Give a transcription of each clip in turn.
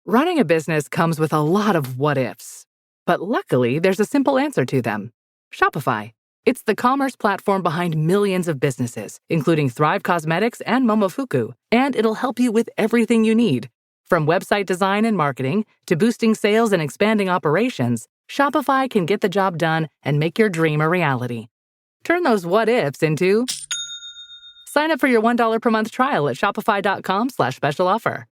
Running a business comes with a lot of what ifs, but luckily there's a simple answer to them. Shopify. It's the commerce platform behind millions of businesses, including Thrive Cosmetics and Momofuku, and it'll help you with everything you need. From website design and marketing to boosting sales and expanding operations, Shopify can get the job done and make your dream a reality. Turn those what ifs into... Sign up for your $1 per month trial at shopify.com/special offer.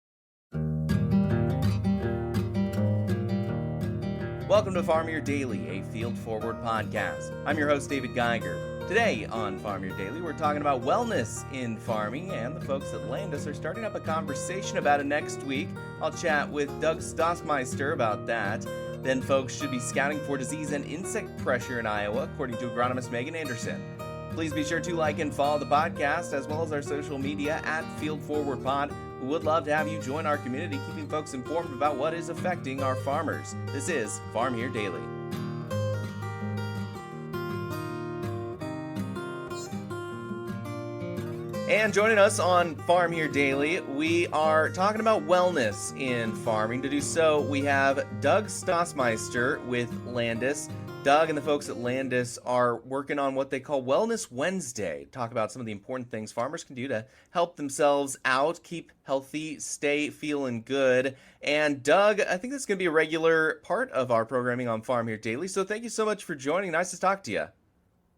Welcome to Farm Your Daily, a Field Forward podcast. I'm your host, David Geiger. Today on Farm Your Daily, we're talking about wellness in farming, and the folks at Landus are starting up a conversation about it next week. I'll chat with Doug Stossmeister about that. Then folks should be scouting for disease and insect pressure in Iowa, according to agronomist Meaghan Anderson. Please be sure to like and follow the podcast, as well as our social media at Field Forward Pod. We would love to have you join our community, keeping folks informed about what is affecting our farmers. This is Farm Here Daily. And joining us on Farm Here Daily, we are talking about wellness in farming. To do so, we have Doug Stossmeister with Landus. Doug and the folks at Landus are working on what they call Wellness Wednesday. Talk about some of the important things farmers can do to help themselves out, keep healthy, stay feeling good. And Doug, I think this is going to be a regular part of our programming on Farm Here Daily. So thank you so much for joining. Nice to talk to you.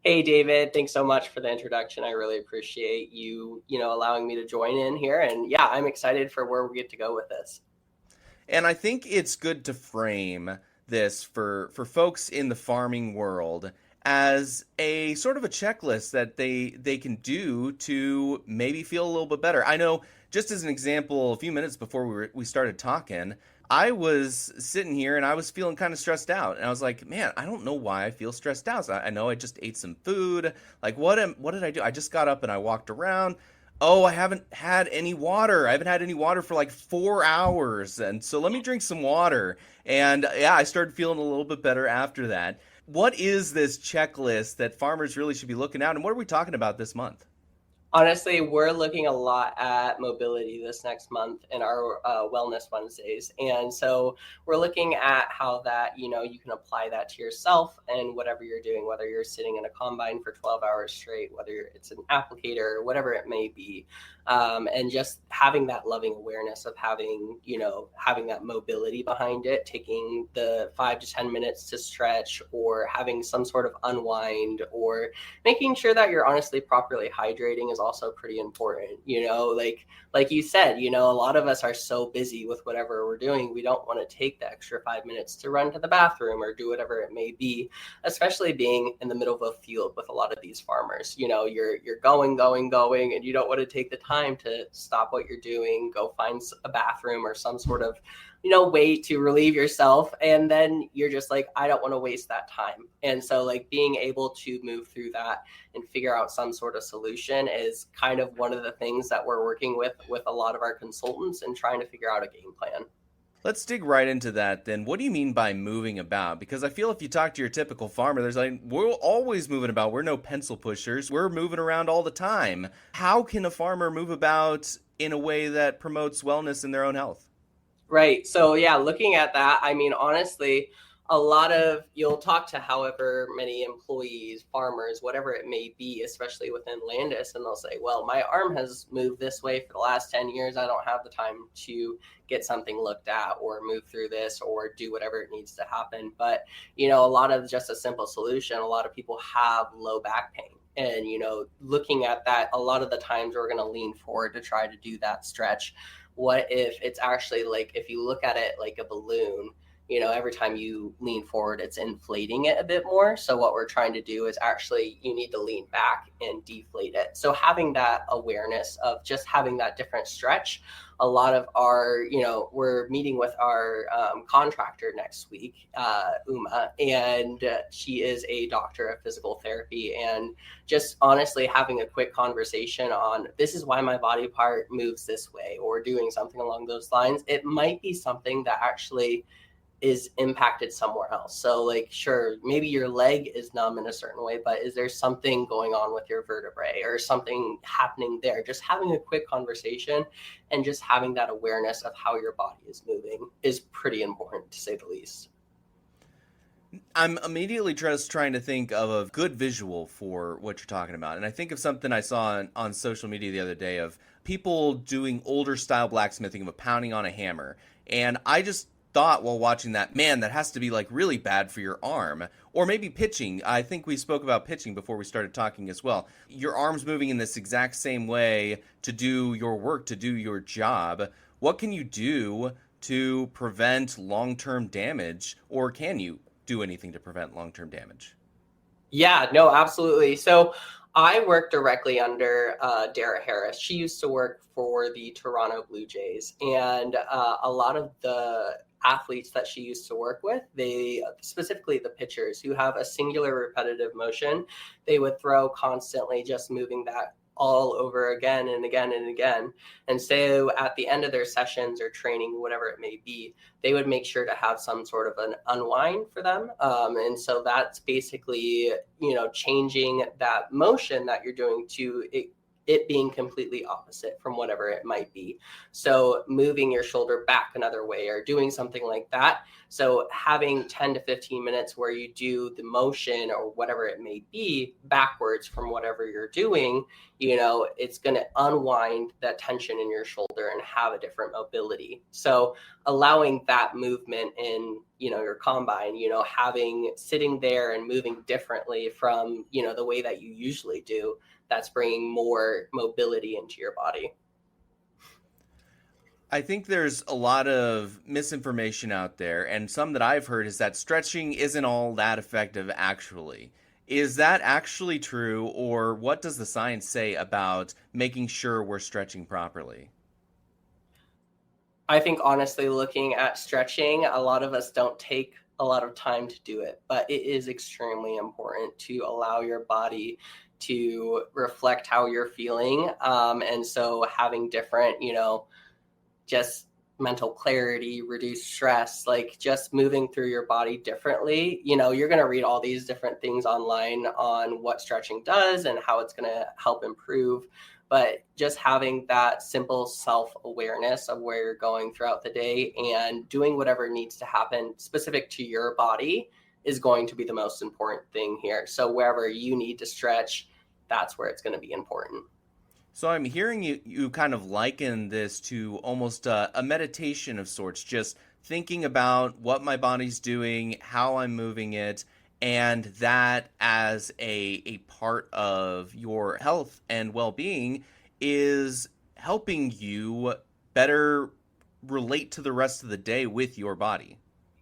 Hey, David. Thanks so much for the introduction. I really appreciate you allowing me to join in here. And yeah, I'm excited for where we get to go with this. And I think it's good to frame this for folks in the farming world as a sort of a checklist that they can do to maybe feel a little bit better. I know, just as an example, a few minutes before we started talking, I was sitting here and I was feeling kind of stressed out, and I was like, man, I don't know why I feel stressed out. So I know I just ate some food. Like, what did I do? I just got up and I walked around. Oh, I haven't had any water. I haven't had any water for like 4 hours. And so let me drink some water. And yeah, I started feeling a little bit better after that. What is this checklist that farmers really should be looking at? And what are we talking about this month? Honestly, we're looking a lot at mobility this next month in our Wellness Wednesdays. And so we're looking at how that, you can apply that to yourself and whatever you're doing, whether you're sitting in a combine for 12 hours straight, whether it's an applicator, whatever it may be. And just having that loving awareness of having that mobility behind it, taking the 5 to 10 minutes to stretch, or having some sort of unwind, or making sure that you're honestly properly hydrating is also pretty important. Like you said, a lot of us are so busy with whatever we're doing, we don't want to take the extra 5 minutes to run to the bathroom or do whatever it may be, especially being in the middle of a field with a lot of these farmers. You're going, and you don't want to take the time to stop what you're doing, go find a bathroom or some sort of way to relieve yourself, and then you're just like, I don't want to waste that time. And so like being able to move through that and figure out some sort of solution is kind of one of the things that we're working with a lot of our consultants and trying to figure out a game plan. Let's dig right into that then. What do you mean by moving about? Because I feel if you talk to your typical farmer, there's like, we're always moving about. We're no pencil pushers. We're moving around all the time. How can a farmer move about in a way that promotes wellness and their own health? Right. So yeah, looking at that, I mean, honestly, you'll talk to however many employees, farmers, whatever it may be, especially within Landus, and they'll say, well, my arm has moved this way for the last 10 years. I don't have the time to get something looked at or move through this or do whatever it needs to happen. But, a lot of just a simple solution, a lot of people have low back pain. And, looking at that, a lot of the times we're going to lean forward to try to do that stretch. What if it's actually like, if you look at it like a balloon, every time you lean forward, it's inflating it a bit more. So what we're trying to do is actually, you need to lean back and deflate it. So having that awareness of just having that different stretch, a lot of our, we're meeting with our contractor next week, Uma, and she is a doctor of physical therapy, and just honestly having a quick conversation on, this is why my body part moves this way, or doing something along those lines. It might be something that actually is impacted somewhere else. So like, sure, maybe your leg is numb in a certain way, but is there something going on with your vertebrae or something happening there? Just having a quick conversation and just having that awareness of how your body is moving is pretty important, to say the least. I'm immediately just trying to think of a good visual for what you're talking about. And I think of something I saw on social media the other day of people doing older style blacksmithing of pounding on a hammer. And I just thought while watching that, man, that has to be like really bad for your arm. Or maybe pitching. I think we spoke about pitching before we started talking as well. Your arm's moving in this exact same way to do your work, to do your job. What can you do to prevent long-term damage, or can you do anything to prevent long-term damage? Yeah, no, absolutely. So I work directly under Dara Harris. She used to work for the Toronto Blue Jays, and a lot of the athletes that she used to work with, they specifically the pitchers who have a singular repetitive motion, they would throw constantly, just moving that all over again and again and again. And so at the end of their sessions or training, whatever it may be, they would make sure to have some sort of an unwind for them. And so that's basically, changing that motion that you're doing to it being completely opposite from whatever it might be. So moving your shoulder back another way or doing something like that. So having 10 to 15 minutes where you do the motion or whatever it may be backwards from whatever you're doing, it's going to unwind that tension in your shoulder and have a different mobility. So allowing that movement in, your combine, having sitting there and moving differently from, the way that you usually do, that's bringing more mobility into your body. I think there's a lot of misinformation out there, and some that I've heard is that stretching isn't all that effective actually. Is that actually true, or what does the science say about making sure we're stretching properly? I think honestly, looking at stretching, a lot of us don't take a lot of time to do it, but it is extremely important to allow your body to reflect how you're feeling. And so having different, just mental clarity, reduce stress, like just moving through your body differently. You're going to read all these different things online on what stretching does and how it's going to help improve. But just having that simple self-awareness of where you're going throughout the day and doing whatever needs to happen specific to your body is going to be the most important thing here. So wherever you need to stretch, that's where it's going to be important. So I'm hearing you kind of liken this to almost a meditation of sorts, just thinking about what my body's doing, how I'm moving it, and that as a part of your health and well-being is helping you better relate to the rest of the day with your body.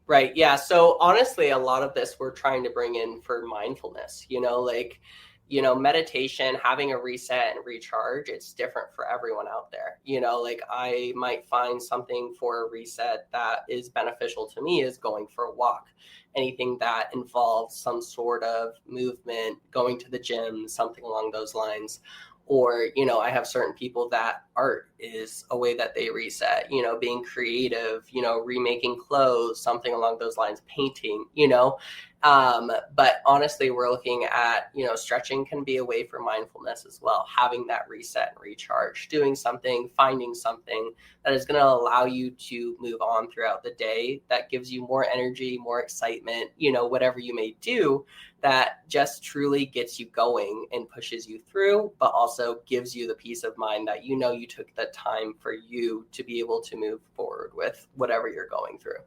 Right. Yeah. So honestly, a lot of this we're trying to bring in for mindfulness, meditation, having a reset and recharge, it's different for everyone out there. Like I might find something for a reset that is beneficial to me is going for a walk. Anything that involves some sort of movement, going to the gym, something along those lines. Or, I have certain people that art is a way that they reset, being creative, remaking clothes, something along those lines, painting, but honestly, we're looking at, stretching can be a way for mindfulness as well, having that reset and recharge, doing something, finding something that is going to allow you to move on throughout the day that gives you more energy, more excitement, whatever you may do that just truly gets you going and pushes you through, but also gives you the peace of mind that you took the time for you to be able to move forward with whatever you're going through.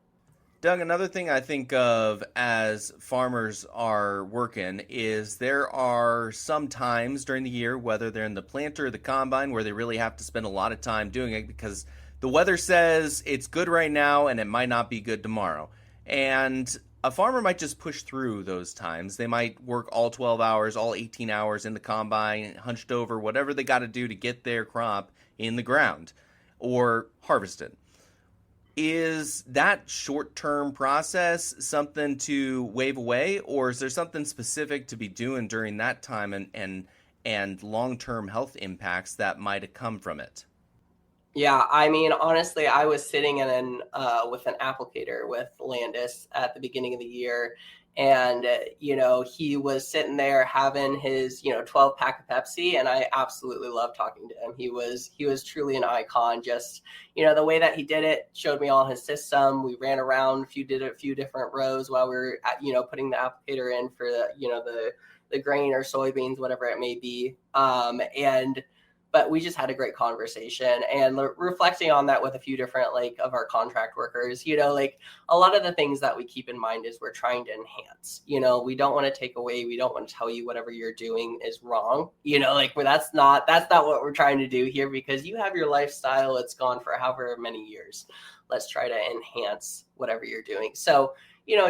Doug, another thing I think of as farmers are working is there are some times during the year, whether they're in the planter or the combine, where they really have to spend a lot of time doing it because the weather says it's good right now and it might not be good tomorrow. And a farmer might just push through those times. They might work all 12 hours, all 18 hours in the combine, hunched over, whatever they got to do to get their crop in the ground or harvested. Is that short-term process something to wave away, or is there something specific to be doing during that time and long-term health impacts that might have come from it? Yeah, I mean, honestly, I was sitting with an applicator with Landus at the beginning of the year, and he was sitting there having his 12 pack of Pepsi, and I absolutely loved talking to him. He was truly an icon. Just the way that he did it, showed me all his system. We ran around, did a few different rows while we were putting the applicator in for the grain or soybeans, whatever it may be, and but we just had a great conversation, and reflecting on that with a few different like of our contract workers, like a lot of the things that we keep in mind is we're trying to enhance. We don't want to take away, we don't want to tell you whatever you're doing is wrong, like that's not what we're trying to do here, because you have your lifestyle, it's gone for however many years. Let's try to enhance whatever you're doing. So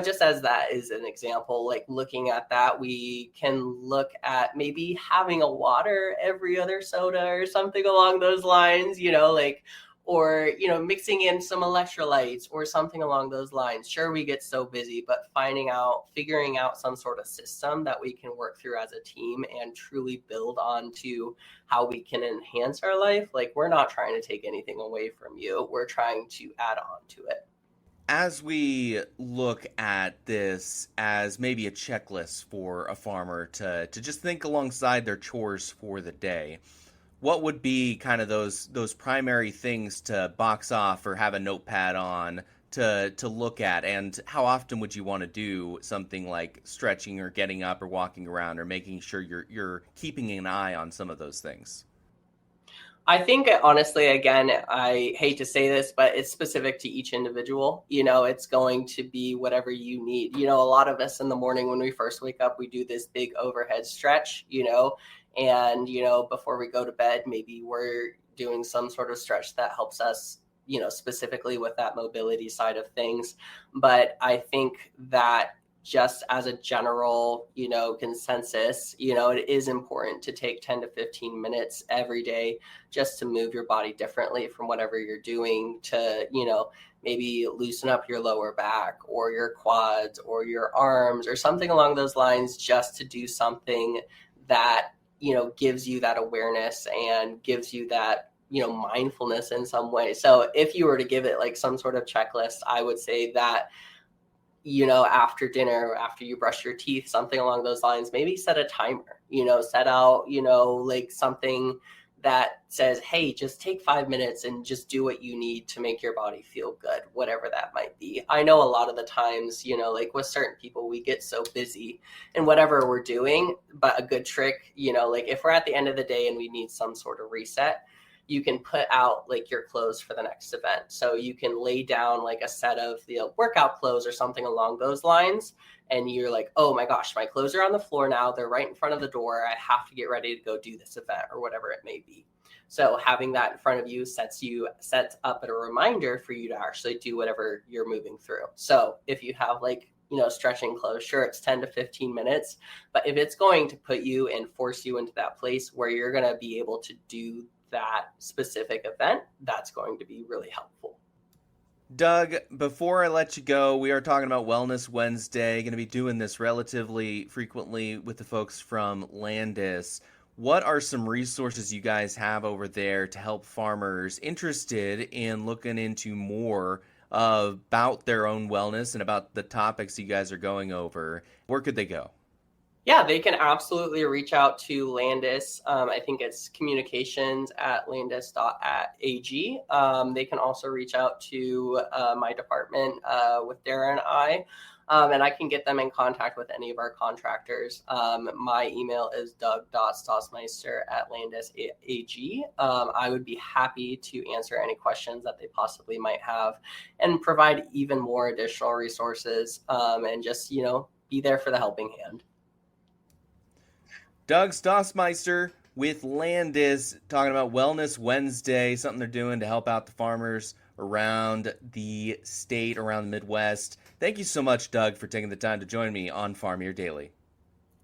just as that is an example, like looking at that, we can look at maybe having a water every other soda or something along those lines, or, mixing in some electrolytes or something along those lines. Sure, we get so busy, but figuring out some sort of system that we can work through as a team and truly build on to how we can enhance our life. Like, we're not trying to take anything away from you. We're trying to add on to it. As we look at this as maybe a checklist for a farmer to just think alongside their chores for the day, what would be kind of those primary things to box off or have a notepad on to look at? And how often would you want to do something like stretching or getting up or walking around or making sure you're keeping an eye on some of those things? I think honestly, again, I hate to say this, but it's specific to each individual. It's going to be whatever you need. A lot of us in the morning when we first wake up, we do this big overhead stretch, and, before we go to bed, maybe we're doing some sort of stretch that helps us, specifically with that mobility side of things. But I think that just as a general, consensus, it is important to take 10 to 15 minutes every day just to move your body differently from whatever you're doing to, maybe loosen up your lower back or your quads or your arms or something along those lines, just to do something that, gives you that awareness and gives you that, mindfulness in some way. So if you were to give it like some sort of checklist, I would say that after dinner, after you brush your teeth, something along those lines, maybe set a timer, set out, like something that says, hey, just take 5 minutes and just do what you need to make your body feel good, whatever that might be. I know a lot of the times, like with certain people, we get so busy in whatever we're doing, but a good trick, like if we're at the end of the day and we need some sort of reset, you can put out like your clothes for the next event. So you can lay down like a set of workout clothes or something along those lines. And you're like, oh my gosh, my clothes are on the floor now. They're right in front of the door. I have to get ready to go do this event or whatever it may be. So having that in front of you sets up a reminder for you to actually do whatever you're moving through. So if you have stretching clothes, sure, it's 10 to 15 minutes, but if it's going to put you and force you into that place where you're going to be able to do that specific event, that's going to be really helpful. Doug, before I let you go, we are talking about Wellness Wednesday. Going to be doing this relatively frequently with the folks from Landus. What are some resources you guys have over there to help farmers interested in looking into more about their own wellness and about the topics you guys are going over? Where could they go? Yeah, they can absolutely reach out to Landus. I think it's communications@landus.ag. They can also reach out to my department with Dara and I, and I can get them in contact with any of our contractors. My email is doug.stossmeister@landus.ag. I would be happy to answer any questions that they possibly might have and provide even more additional resources, and just, be there for the helping hand. Doug Stossmeister with Landus, talking about Wellness Wednesday, something they're doing to help out the farmers around the state, around the Midwest. Thank you so much, Doug, for taking the time to join me on Farm Here Daily.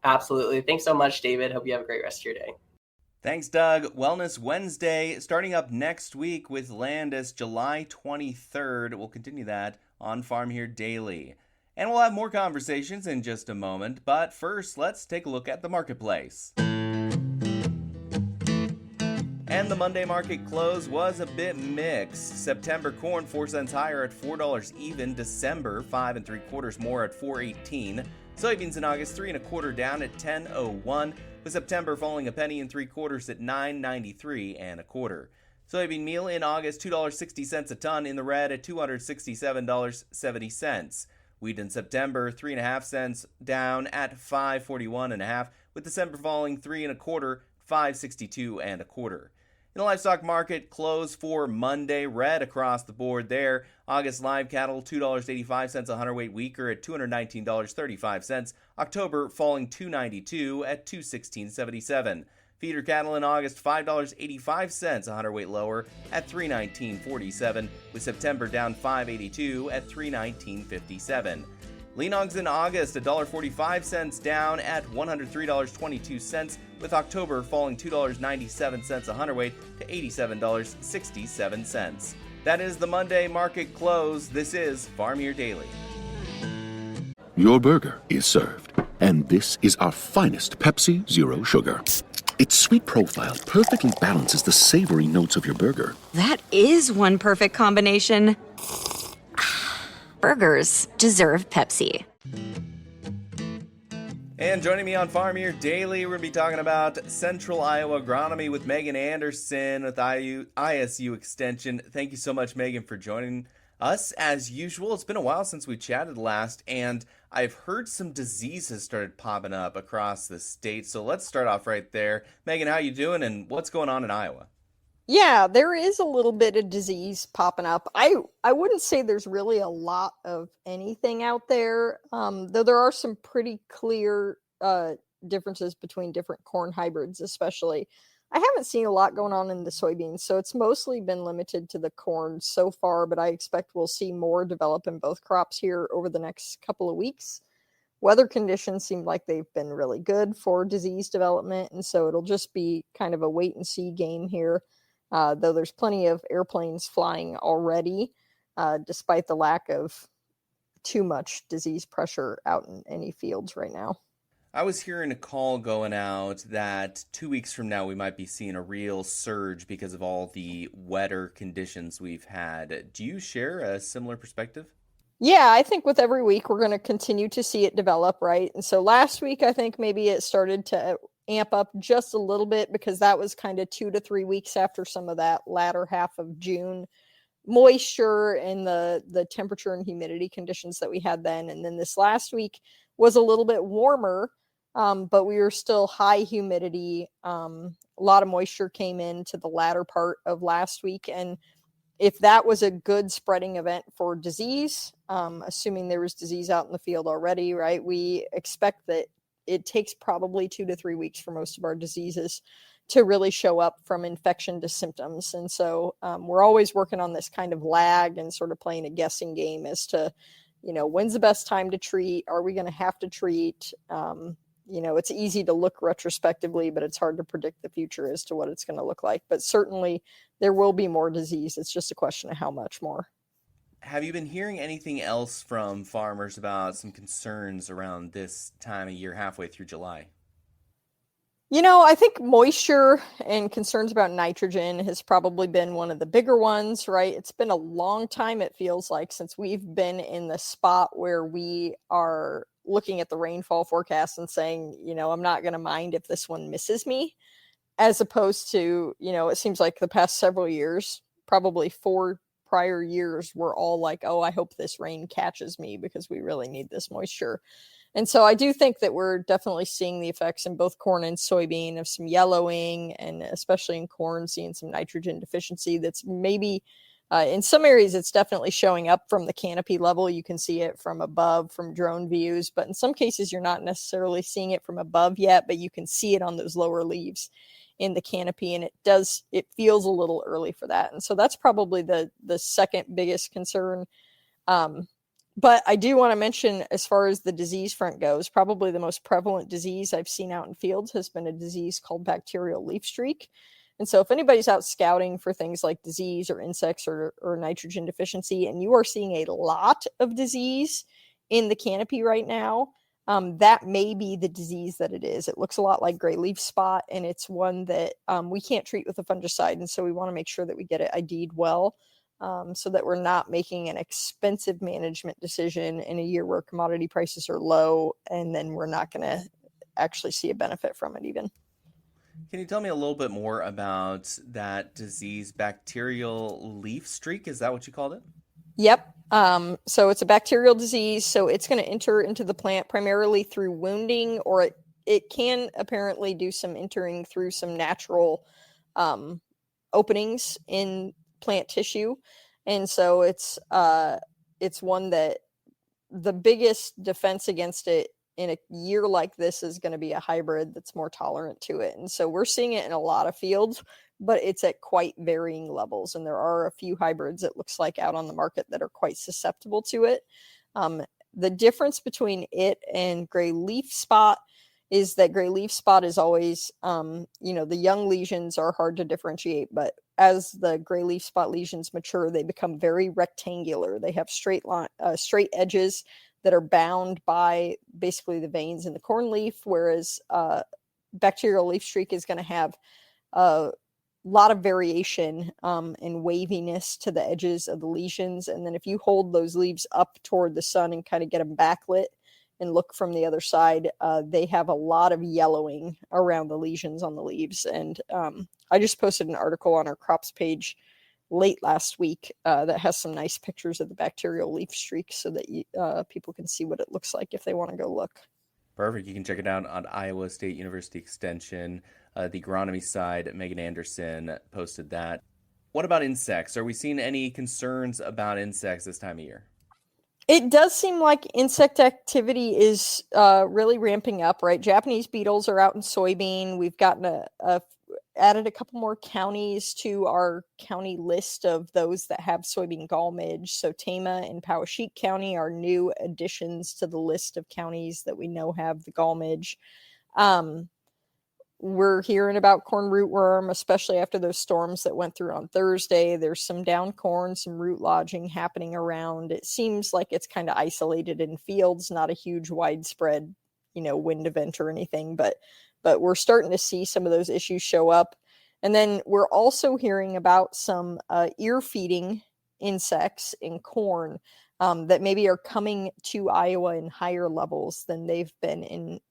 Absolutely. Thanks so much, David. Hope you have a great rest of your day. Thanks, Doug. Wellness Wednesday, starting up next week with Landus, July 23rd. We'll continue that on Farm Here Daily. And we'll have more conversations in just a moment, but first, let's take a look at the marketplace. And And the Monday market close was a bit mixed. September corn 4 cents higher at $4 even. December 5 3/4 more at $4.18. Soybeans in August 3 1/4 down at $10.01, with September falling a penny and 3/4 at $9.93 1/4. Soybean meal in August $2.60 a ton in the red at $267.70. Wheat in September 3.5 cents down at $5.41 with December falling 3 1/4, $5.62 1/4. In the livestock market, close for Monday, red across the board there. August live cattle, $2.85 a hundredweight weaker at $219.35. October falling $2.92 at $216.77. Feeder cattle in August, $5.85 a hundredweight lower at $319.47, with September down $5.82 at $319.57. Lean hogs in August, $1.45 down at $103.22, with October falling $2.97 a hundredweight to $87.67. That is the Monday market close. This is Farm Year Daily. Your burger is served, and this is our finest Pepsi Zero Sugar. Its sweet profile perfectly balances the savory notes of your burger. That is one perfect combination. Burgers deserve Pepsi. And joining me on Farm Year Daily, we're going to be talking about Central Iowa agronomy with Meaghan Anderson with ISU Extension. Thank you so much, Meaghan, for joining us. As usual, it's been a while since we chatted last, and I've heard some diseases started popping up across the state. So let's start off right there. Meaghan, how you doing, and what's going on in Iowa? Yeah, there is a little bit of disease popping up. I wouldn't say there's really a lot of anything out there, though there are some pretty clear differences between different corn hybrids, especially. I haven't seen a lot going on in the soybeans, so it's mostly been limited to the corn so far, but I expect we'll see more develop in both crops here over the next couple of weeks. Weather conditions seem like they've been really good for disease development, and so it'll just be kind of a wait-and-see game here. Though there's plenty of airplanes flying already, despite the lack of too much disease pressure out in any fields right now. I was hearing a call going out that 2 weeks from now we might be seeing a real surge because of all the wetter conditions we've had. Do you share a similar perspective? Yeah, I think with every week we're going to continue to see it develop, right? And so last week I think maybe it started to amp up just a little bit because that was kind of 2 to 3 weeks after some of that latter half of June moisture and the temperature and humidity conditions that we had then. And then this last week was a little bit warmer, but we were still high humidity. A lot of moisture came into the latter part of last week. And if that was a good spreading event for disease, assuming there was disease out in the field already, right, we expect that it takes probably 2 to 3 weeks for most of our diseases to really show up from infection to symptoms. And so we're always working on this kind of lag and sort of playing a guessing game as to, when's the best time to treat? Are we going to have to treat? It's easy to look retrospectively, but it's hard to predict the future as to what it's going to look like. But certainly there will be more disease. It's just a question of how much more. Have you been hearing anything else from farmers about some concerns around this time of year, halfway through July? I think moisture and concerns about nitrogen has probably been one of the bigger ones, right? It's been a long time, it feels like, since we've been in the spot where we are looking at the rainfall forecast and saying, I'm not going to mind if this one misses me, as opposed to, it seems like the past several years, probably 4 prior years, were all like, oh, I hope this rain catches me because we really need this moisture. And so I do think that we're definitely seeing the effects in both corn and soybean of some yellowing, and especially in corn, seeing some nitrogen deficiency that's maybe in some areas it's definitely showing up from the canopy level. You can see it from above, from drone views, but in some cases you're not necessarily seeing it from above yet, but you can see it on those lower leaves in the canopy, and it feels a little early for that. And so that's probably the second biggest concern. But I do want to mention, as far as the disease front goes, probably the most prevalent disease I've seen out in fields has been a disease called bacterial leaf streak. And so if anybody's out scouting for things like disease or insects or nitrogen deficiency, and you are seeing a lot of disease in the canopy right now, that may be the disease that it is. It looks a lot like gray leaf spot, and it's one that we can't treat with a fungicide. And so we want to make sure that we get it ID'd well, so that we're not making an expensive management decision in a year where commodity prices are low, and then we're not going to actually see a benefit from it even. Can you tell me a little bit more about that disease, bacterial leaf streak? Is that what you called it? Yep. So it's a bacterial disease. So it's going to enter into the plant primarily through wounding, or it can apparently do some entering through some natural openings in plant tissue. And so it's one that the biggest defense against it in a year like this is going to be a hybrid that's more tolerant to it. And so we're seeing it in a lot of fields, but it's at quite varying levels. And there are a few hybrids, it looks like, out on the market that are quite susceptible to it. The difference between it and gray leaf spot is that gray leaf spot is always, the young lesions are hard to differentiate, but as the gray leaf spot lesions mature, they become very rectangular. They have straight edges that are bound by basically the veins in the corn leaf, whereas bacterial leaf streak is going to have a lot of variation and waviness to the edges of the lesions. And then if you hold those leaves up toward the sun and kind of get them backlit and look from the other side, they have a lot of yellowing around the lesions on the leaves. And I just posted an article on our crops page late last week that has some nice pictures of the bacterial leaf streak so that people can see what it looks like if they want to go look. Perfect. You can check it out on Iowa State University Extension. The agronomy side, Meaghan Anderson posted that. What about insects? Are we seeing any concerns about insects this time of year? It does seem like insect activity is really ramping up, right? Japanese beetles are out in soybean. We've gotten added a couple more counties to our county list of those that have soybean gall midge. So Tama and Poweshiek County are new additions to the list of counties that we know have the gall midge. We're hearing about corn rootworm, especially after those storms that went through on Thursday. There's some down corn, some root lodging happening around. It seems like it's kind of isolated in fields, not a huge widespread, wind event or anything, but we're starting to see some of those issues show up. And then we're also hearing about some ear feeding insects in corn that maybe are coming to Iowa in higher levels than they've been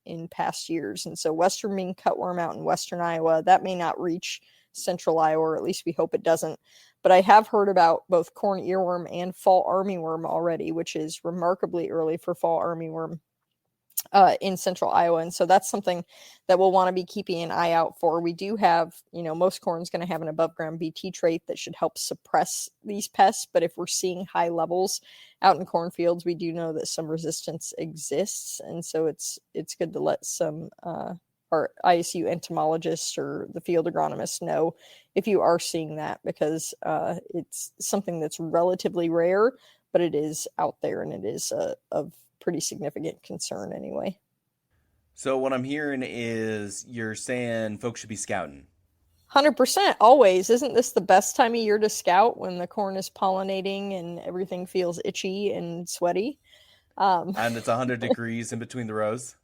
in past years. And so western mean cutworm out in western Iowa, that may not reach central Iowa, or at least we hope it doesn't. But I have heard about both corn earworm and fall armyworm already, which is remarkably early for fall armyworm in central Iowa. And so that's something that we'll want to be keeping an eye out for. We do have, most corn is going to have an above ground BT trait that should help suppress these pests. But if we're seeing high levels out in cornfields, we do know that some resistance exists. And so it's good to let some our ISU entomologists or the field agronomists know if you are seeing that, because it's something that's relatively rare, but it is out there, and it is of pretty significant concern anyway. So what I'm hearing is you're saying folks should be scouting. 100%, always. Isn't this the best time of year to scout, when the corn is pollinating and everything feels itchy and sweaty? And it's 100 degrees in between the rows?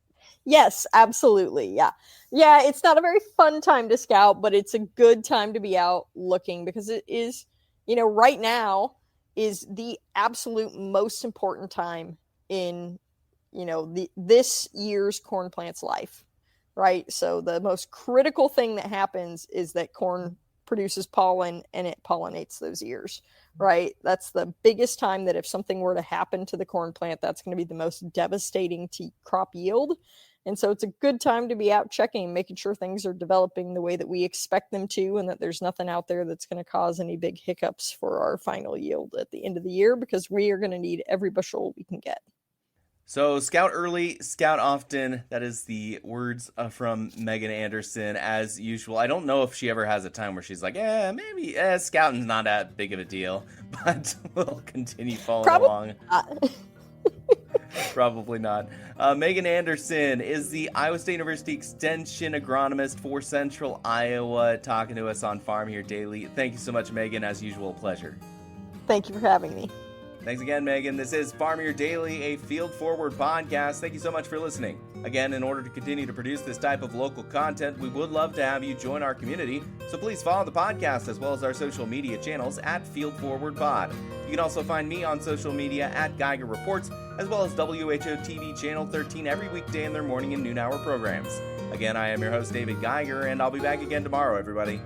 Yes, absolutely. Yeah. It's not a very fun time to scout, but it's a good time to be out looking, because it is, right now is the absolute most important time in this year's corn plant's life, right? So the most critical thing that happens is that corn produces pollen and it pollinates those ears, right? That's the biggest time that if something were to happen to the corn plant, that's going to be the most devastating to crop yield. And so it's a good time to be out checking, making sure things are developing the way that we expect them to, and that there's nothing out there that's going to cause any big hiccups for our final yield at the end of the year, because we are going to need every bushel we can get. So scout early, scout often. That is the words from Meaghan Anderson, as usual. I don't know if she ever has a time where she's like, maybe scouting's not that big of a deal, but we'll continue following along. Probably not. Meaghan Anderson is the Iowa State University Extension agronomist for Central Iowa, talking to us on Farm Here Daily. Thank you so much, Meaghan. As usual, a pleasure. Thank you for having me. Thanks again, Meaghan. This is Farm Your Daily, a Field Forward podcast. Thank you so much for listening. Again, in order to continue to produce this type of local content, we would love to have you join our community. So please follow the podcast as well as our social media channels at Field Forward Pod. You can also find me on social media at Geiger Reports, as well as WHO TV Channel 13 every weekday in their morning and noon hour programs. Again, I am your host, David Geiger, and I'll be back again tomorrow, everybody.